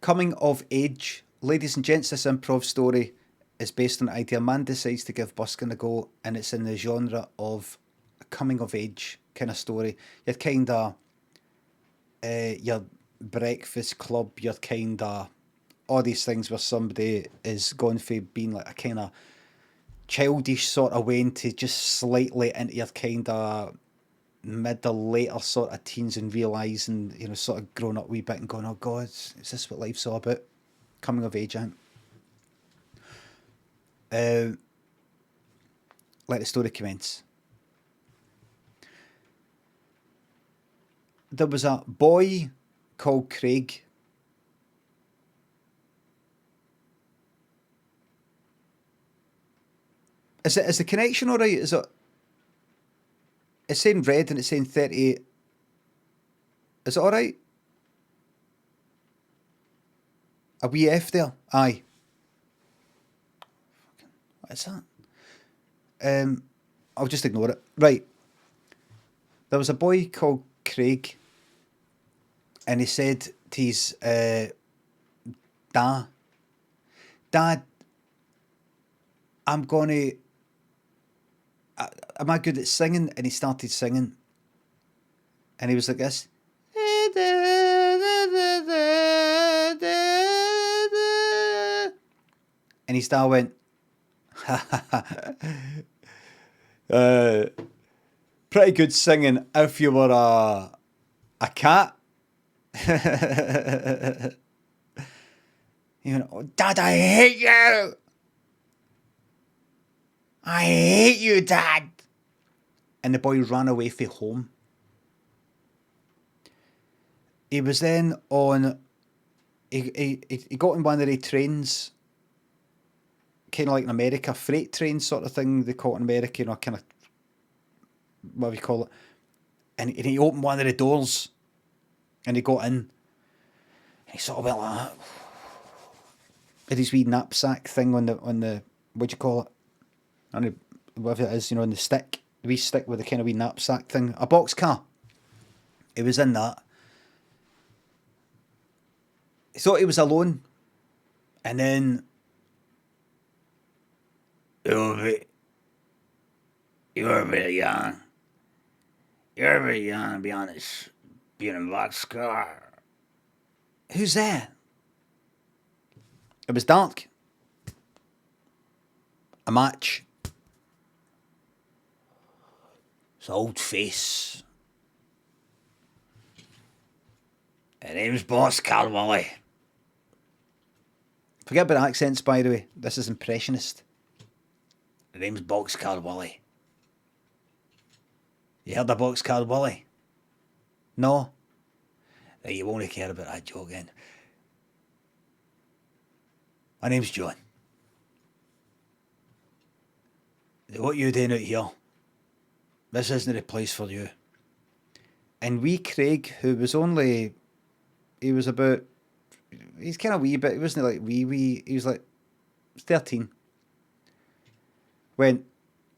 Coming of age. Ladies and gents, this improv story is based on an idea a man decides to give busking a go, and it's in the genre of a coming of age kind of story. You're kind of your breakfast club, you're kind of all these things where somebody is going for being like a kind of childish sort of way into just slightly into your kind of mid or later sort of teens and realising, sort of growing up a wee bit and going, oh God, is this what life's all about? Coming of age, I think. Let the story commence. There was a boy called Craig. Is the connection alright? Is it? It's saying red and it's saying 38. Is it alright? A wee F there? Aye. What is that? I'll just ignore it. Right. There was a boy called Craig, and he said to his Dad, I'm gonna. Am I good at singing? And he started singing, and he was like this. And his dad went, pretty good singing if you were a cat. He went, oh, Dad, I hate you. I hate you, Dad. And the boy ran away from home. He was then on, he got on one of the trains, kind of like in America, freight train sort of thing, they call it in America, kind of, what do you call it? And he opened one of the doors, and he got in, and he sort of went like that. Had his wee knapsack thing on the, what do you call it? On the, whatever it is, on the stick, the wee stick with the kind of wee knapsack thing, a box car. He was in that. He thought he was alone, and then you're very young. You're very young, to be honest. Being in box car. Who's there? It was dark. A match. It's an old face. Her name's Boxcar Willie. Forget about accents, by the way. This is impressionist. Her name's Boxcar Willie. You heard of Boxcar Willie? No? Right, you won't care about that joke then. My name's John. What are you doing out here? This isn't the place for you. And wee Craig, who was only, he was about, he's kind of wee, but he wasn't like wee, he was like 13. Went,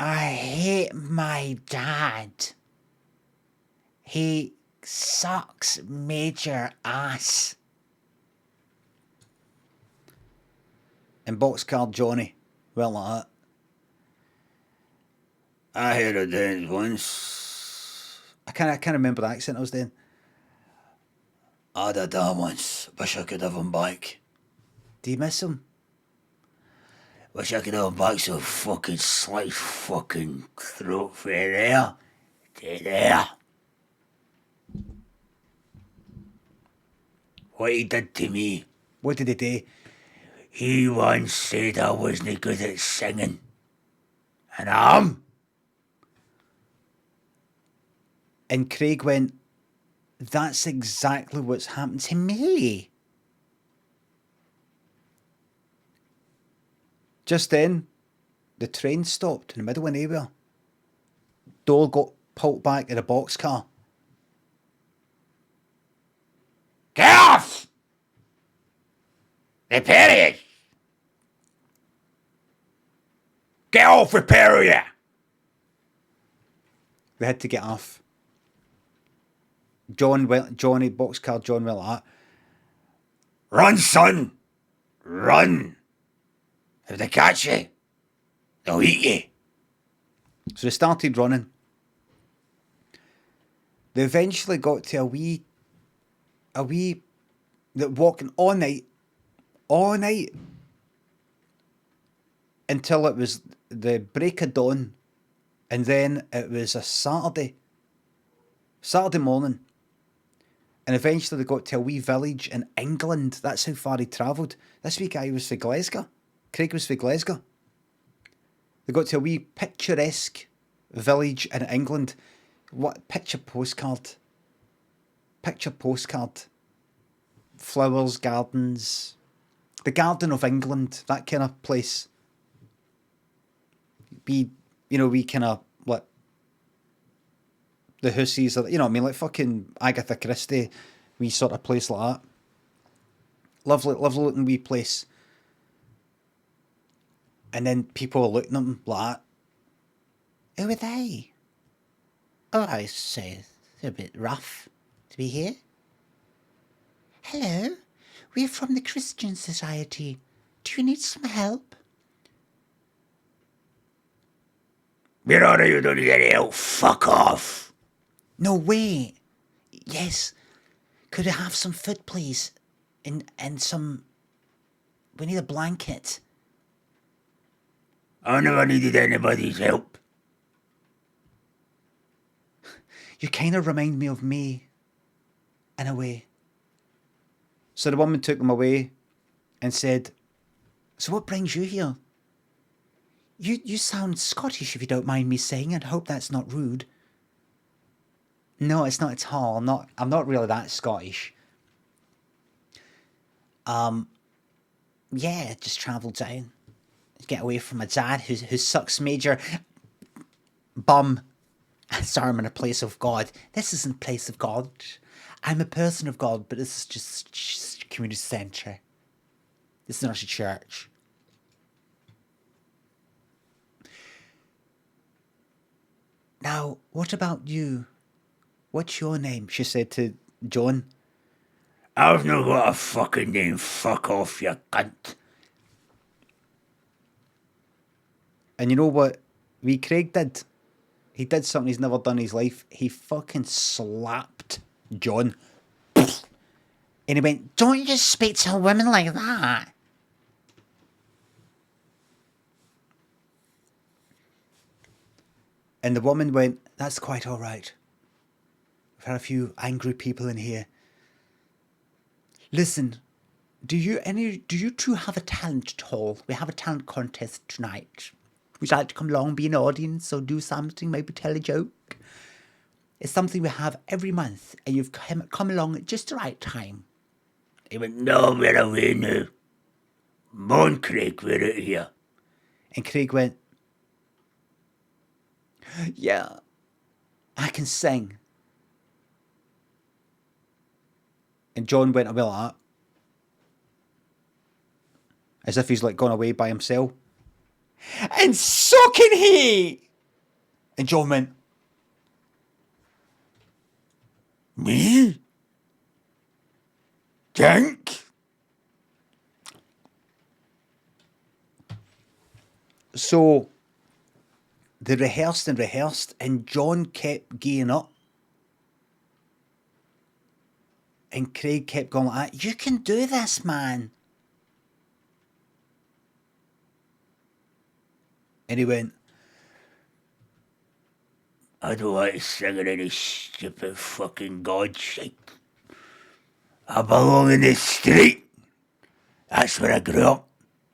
I hate my dad. He sucks major ass. And Boxcar Johnny went like that. I heard a dance once. I can't remember the accent I was doing. I had a dad once. Wish I could have him back. Do you miss him? Wish I could have him back so fucking slice fucking throat for there to there. What he did to me. What did he do? He once said I wasn't good at singing. And I am. And Craig went, that's exactly what's happened to me. Just then, the train stopped in the middle of nowhere. Door got pulled back in a boxcar. Get off! Repair it! Get off, repair you! They had to get off. Johnny Boxcar John went like that. Run, son! Run! If they catch you, they'll eat you. So they started running. They eventually got to a wee, that walking all night, until it was the break of dawn, and then it was a Saturday morning, and eventually they got to a wee village in England. That's how far he travelled. This wee guy was for Glasgow. Craig was for Glasgow. They got to a wee picturesque village in England. What picture postcard? Flowers, gardens. The Garden of England, that kind of place. We kind of, like, the Hussies, or, you know what I mean, like fucking Agatha Christie, wee sort of place like that. Lovely looking wee place. And then people were looking at them like that. Who are they? Oh, I say, they're a bit rough to be here. Hello, we're from the Christian Society. Do you need some help? We're all you don't need any help. Fuck off. No way. Yes. Could I have some food, please? And some... We need a blanket. I never needed anybody's help. You kind of remind me of me, in a way. So the woman took him away and said, so what brings you here? You sound Scottish, if you don't mind me saying, and hope that's not rude. No, it's not at all. I'm not really that Scottish. Yeah, just travelled down. Get away from my dad, who sucks major bum. Sorry, I'm in a place of God. This isn't a place of God. I'm a person of God, but this is just community centre. This is not a church. Now, what about you? What's your name? She said to John. I've not got a fucking name. Fuck off, you cunt. And you know what wee Craig did? He did something he's never done in his life. He fucking slapped John. And he went, don't you speak to a woman like that. And the woman went, that's quite all right. We've had a few angry people in here. Listen, do you two have a talent at all? We have a talent contest tonight. Would you like to come along, be an audience, or do something, maybe tell a joke? It's something we have every month, and you've come along at just the right time. He went, no, we're away now. Come on, Craig, we're out here. And Craig went, yeah, I can sing. And John went away like that. As if he's like gone away by himself. And so can he! And John went, me? Think? So they rehearsed, and John kept geeing up. And Craig kept going like that. You can do this, man. And he went, I don't want to sing in any stupid fucking God shit. I belong in the street. That's where I grew up.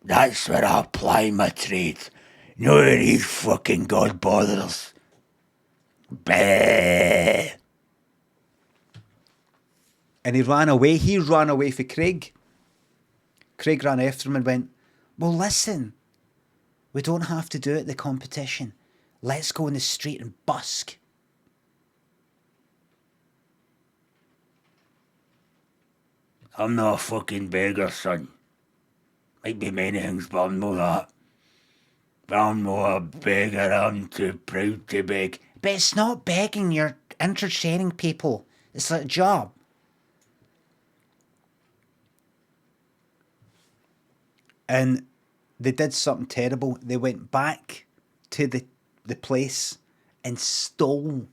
That's where I apply my trade. No these fucking God bothers. Bah. And he ran away. He ran away for Craig. Craig ran after him and went, well, listen. We don't have to do it at the competition. Let's go in the street and busk. I'm not a fucking beggar, son. Might be many things, but I'm not that. But I'm not a beggar. I'm too proud to beg. But it's not begging. You're entertaining people. It's like a job. And they did something terrible. They went back to the place and stole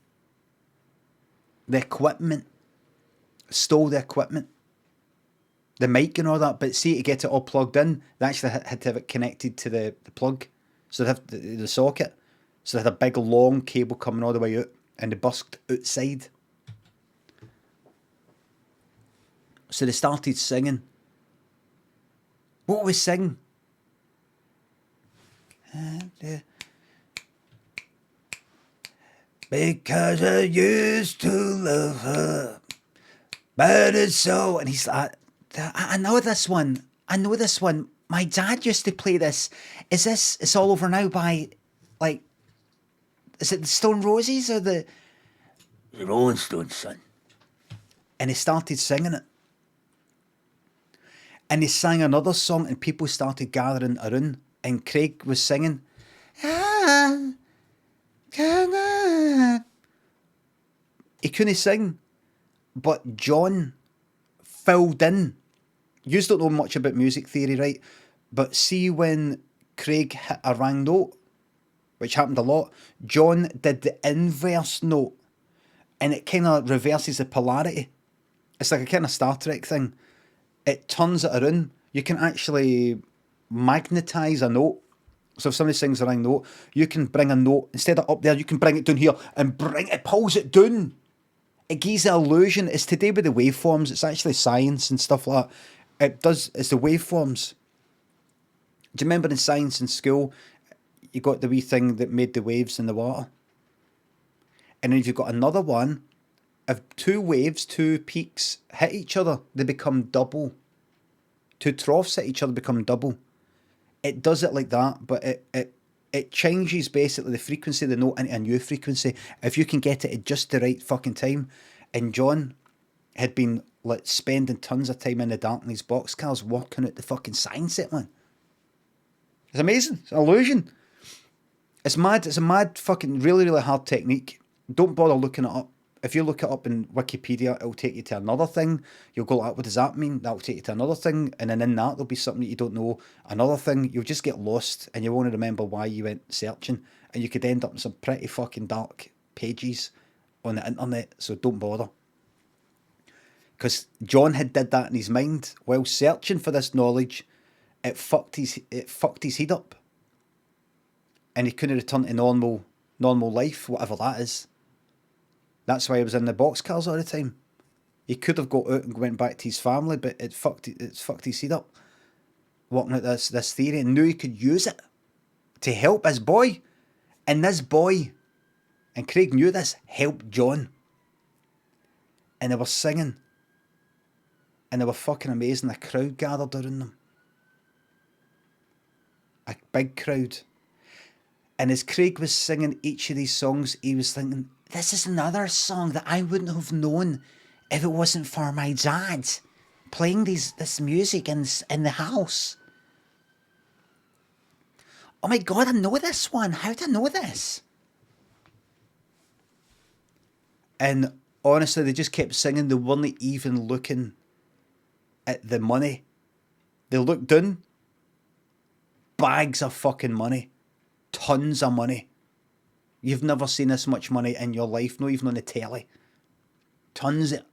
the equipment. Stole the equipment. The mic and all that. But see, to get it all plugged in, they actually had to have it connected to the plug. So they have the socket. So they had a big long cable coming all the way out. And they busked outside. So they started singing. What was singing? Because I used to love her, but it's so... And he's like, I know this one. I know this one. My dad used to play this. Is this... It's All Over Now by, like... Is it the Stone Roses or the... The Rolling Stones, son. And he started singing it. And he sang another song and people started gathering around. And Craig was singing... He couldn't sing, but John filled in. You don't know much about music theory, right? But see when Craig hit a wrong note, which happened a lot, John did the inverse note, and it kind of reverses the polarity. It's like a kind of Star Trek thing. It turns it around. You can actually magnetise a note. So if somebody sings a wrong note, you can bring a note, instead of up there, you can bring it down here and it pulls it down. It gives the illusion. It's to do with the waveforms. It's actually science and stuff like that. It's the waveforms. Do you remember in science in school, you got the wee thing that made the waves in the water? And then if you've got another one, if two waves, two peaks hit each other, they become double. Two troughs hit each other, become double. It does it like that, but it changes basically the frequency of the note into a new frequency. If you can get it at just the right fucking time. And John had been like spending tons of time in the dark in his boxcars working out the fucking science it, man. It's amazing. It's an illusion. It's mad. It's a mad fucking really, really hard technique. Don't bother looking it up. If you look it up in Wikipedia, it'll take you to another thing. You'll go like, what does that mean? That'll take you to another thing. And then in that, there'll be something that you don't know. Another thing. You'll just get lost and you won't remember why you went searching. And you could end up in some pretty fucking dark pages on the internet. So don't bother. Because John had did that in his mind. While searching for this knowledge, it fucked his head up. And he couldn't return to normal life, whatever that is. That's why he was in the boxcars all the time. He could have got out and went back to his family, but it's fucked his head up. Working out this theory, and knew he could use it to help his boy. And this boy, and Craig knew this, helped John. And they were singing. And they were fucking amazing. A crowd gathered around them. A big crowd. And as Craig was singing each of these songs, he was thinking, this is another song that I wouldn't have known if it wasn't for my dad playing this music in the house. Oh my God, I know this one. How did I know this? And honestly, they just kept singing. They weren't even looking at the money. They looked down. Bags of fucking money. Tons of money. You've never seen this much money in your life, not even on the telly. Tons of it.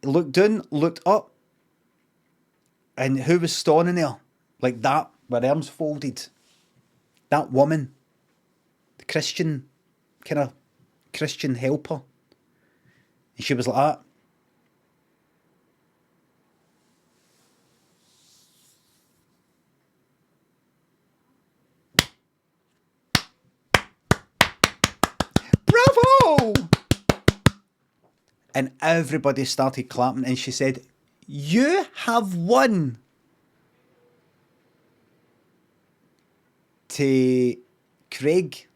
Looked down, looked up, and who was standing there? Like that, with arms folded. That woman. The Christian helper. And she was like that. Bravo! And everybody started clapping, and she said, you have won. To Craig.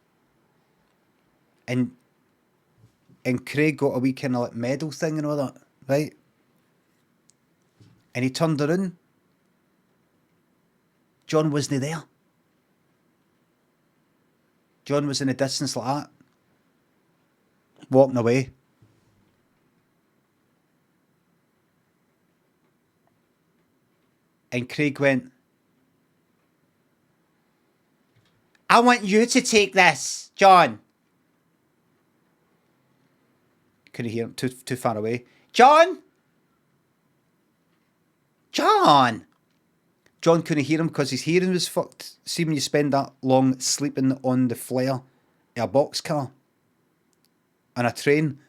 And Craig got a wee kind of like medal thing and all that, right? And he turned around. John wasn't there. John was in the distance like that. Walking away. And Craig went, I want you to take this, John. Couldn't hear him, too far away. John! John! John couldn't hear him because his hearing was fucked. See when you spend that long sleeping on the flare of a boxcar on a train,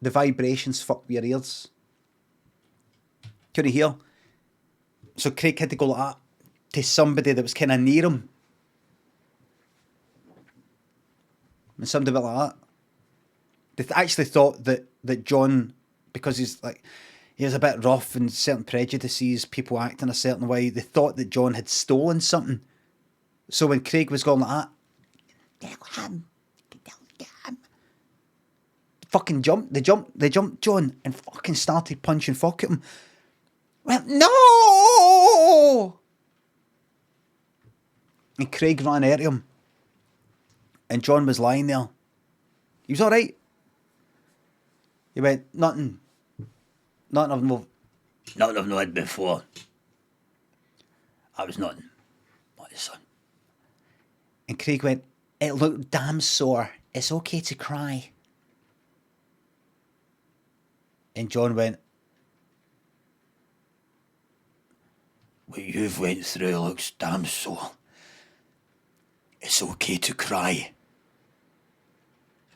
the vibrations fuck with your ears. Couldn't hear. So Craig had to go like that to somebody that was kind of near him. And somebody went like that. They actually thought that John, because he was a bit rough and certain prejudices, people acting a certain way, they thought that John had stolen something. So when Craig was going like that, fucking jumped, they jumped John and fucking started punching fuck at him. Well, no! And Craig ran at him. And John was lying there. He was alright. He went, nothing I've not had before. I was nothing. Not his son. And Craig went, it looked damn sore. It's okay to cry. And John went, what you've went through looks damn sore. It's okay to cry.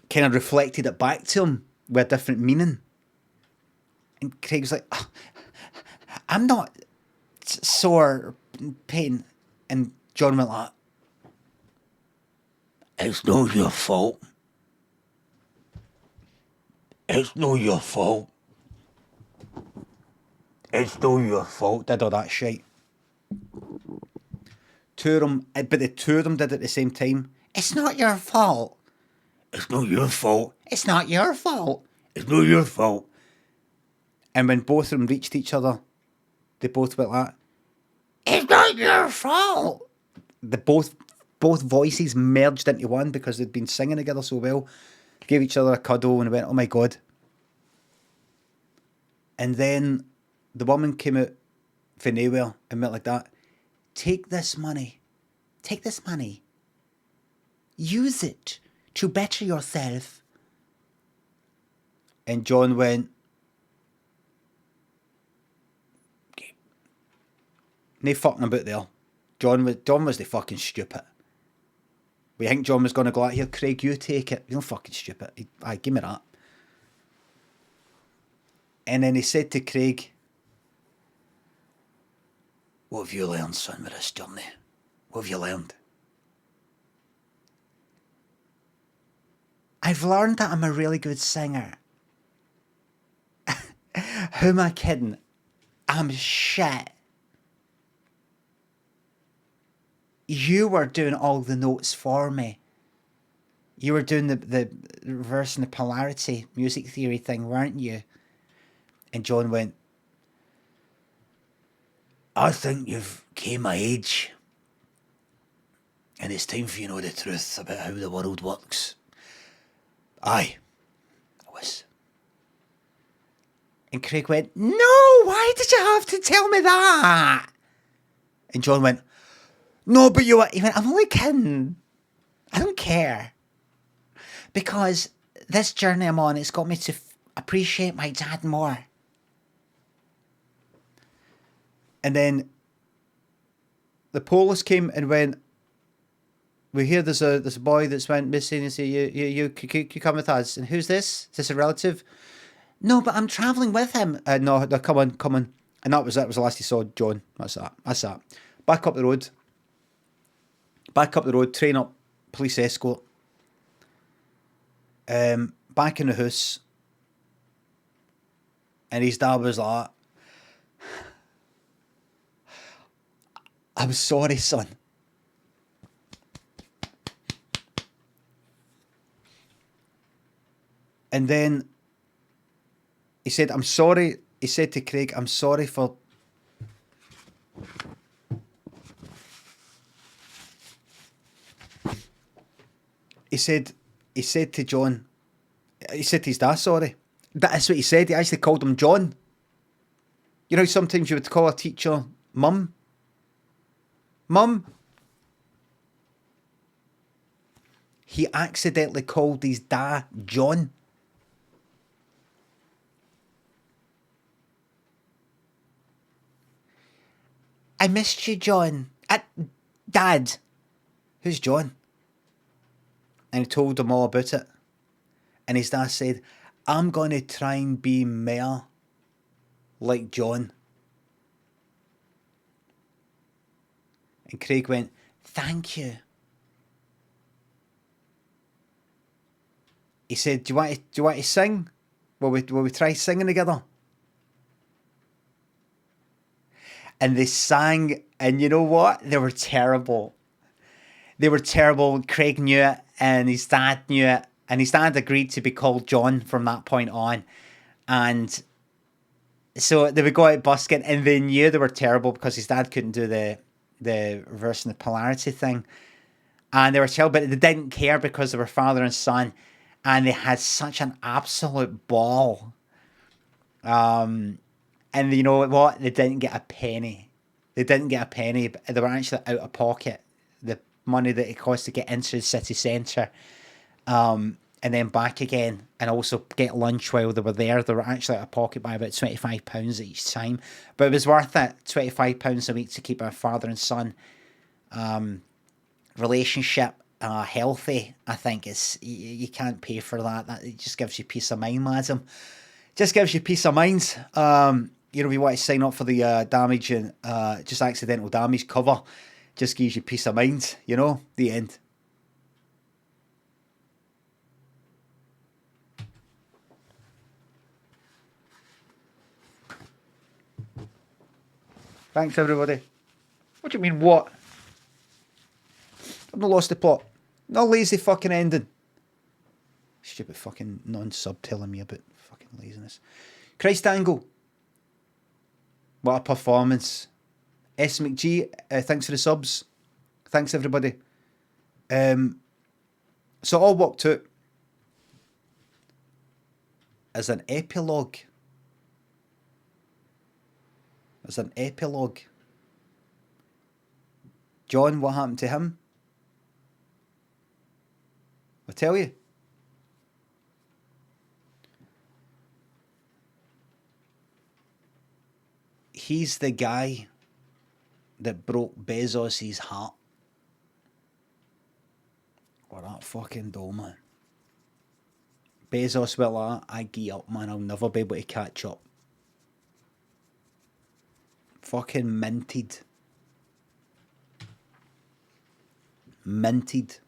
Kind of reflected it back to him with a different meaning. And Craig's like, oh, I'm not sore, pain. And John went like, it's not your fault. It's not your fault. It's not your fault. Did all that shit. Two of them, but the two of them did it at the same time. It's not your fault. It's not your fault. It's not your fault. It's not your fault. And when both of them reached each other, they both went like, it's not your fault. Both voices merged into one because they'd been singing together so well. Gave each other a cuddle and went, oh my God. And then the woman came out from nowhere and went like that. Take this money. Take this money. Use it to better yourself. And John went, okay. No fucking about there. John was the fucking stupid. We think John was going to go out here, Craig, you take it. You're fucking stupid. Aye, give me that. And then he said to Craig, what have you learned, son, with this journey? What have you learned? I've learned that I'm a really good singer. Who am I kidding? I'm shit. You were doing all the notes for me. You were doing the reversing the polarity music theory thing, weren't you? And John went, I think you've came my age. And it's time for you to know the truth about how the world works. Aye, I was. And Craig went, no, why did you have to tell me that? And John went, no, but you were. He went, I'm only kidding. I don't care. Because this journey I'm on, it's got me to appreciate my dad more. And then the police came and went, we hear there's a boy that's went missing and say, you come with us. And who's this? Is this a relative? No, but I'm travelling with him. No, come on. And that was it. That was the last he saw John. That's that. Back up the road, train up, police escort. Back in the house. And his dad was like, I'm sorry, son. And then he said, I'm sorry. He said to Craig, I'm sorry for... He said to John, he said to his dad, sorry. That's what he said. He actually called him John. You know, sometimes you would call a teacher mum. Mum, he accidentally called his dad John. I missed you, John. Dad. Who's John? And he told him all about it. And his dad said, I'm going to try and be mayor like John. And Craig went, thank you. He said, do you want to sing? Will we try singing together? And they sang, and you know what? They were terrible. They were terrible. Craig knew it, and his dad knew it, and his dad agreed to be called John from that point on. And so they would go out busking, and they knew they were terrible because his dad couldn't do the reversing the polarity thing. And they were terrible, but they didn't care because they were father and son, and they had such an absolute ball. And you know what? They didn't get a penny. They didn't get a penny. But they were actually out of pocket. The money that it cost to get into the city centre, and then back again, and also get lunch while they were there. They were actually out of pocket by about £25 each time. But it was worth it. £25 a week to keep our father and son relationship healthy. I think you can't pay for that. That it just gives you peace of mind, madam. Just gives you peace of mind. You know, if you want to sign up for the damage and just accidental damage cover, just gives you peace of mind. You know, the end. Thanks, everybody. What do you mean, what? I've not lost the plot. No lazy fucking ending. Stupid fucking non-sub telling me about fucking laziness. Christ Angle. What a performance. S. McG, thanks for the subs. Thanks, everybody. So all worked out as an epilogue. As an epilogue. John, what happened to him? I'll tell you. He's the guy that broke Bezos' heart. What that fucking dough, man. Bezos went like, I gee up, man. I'll never be able to catch up. Fucking minted. Minted.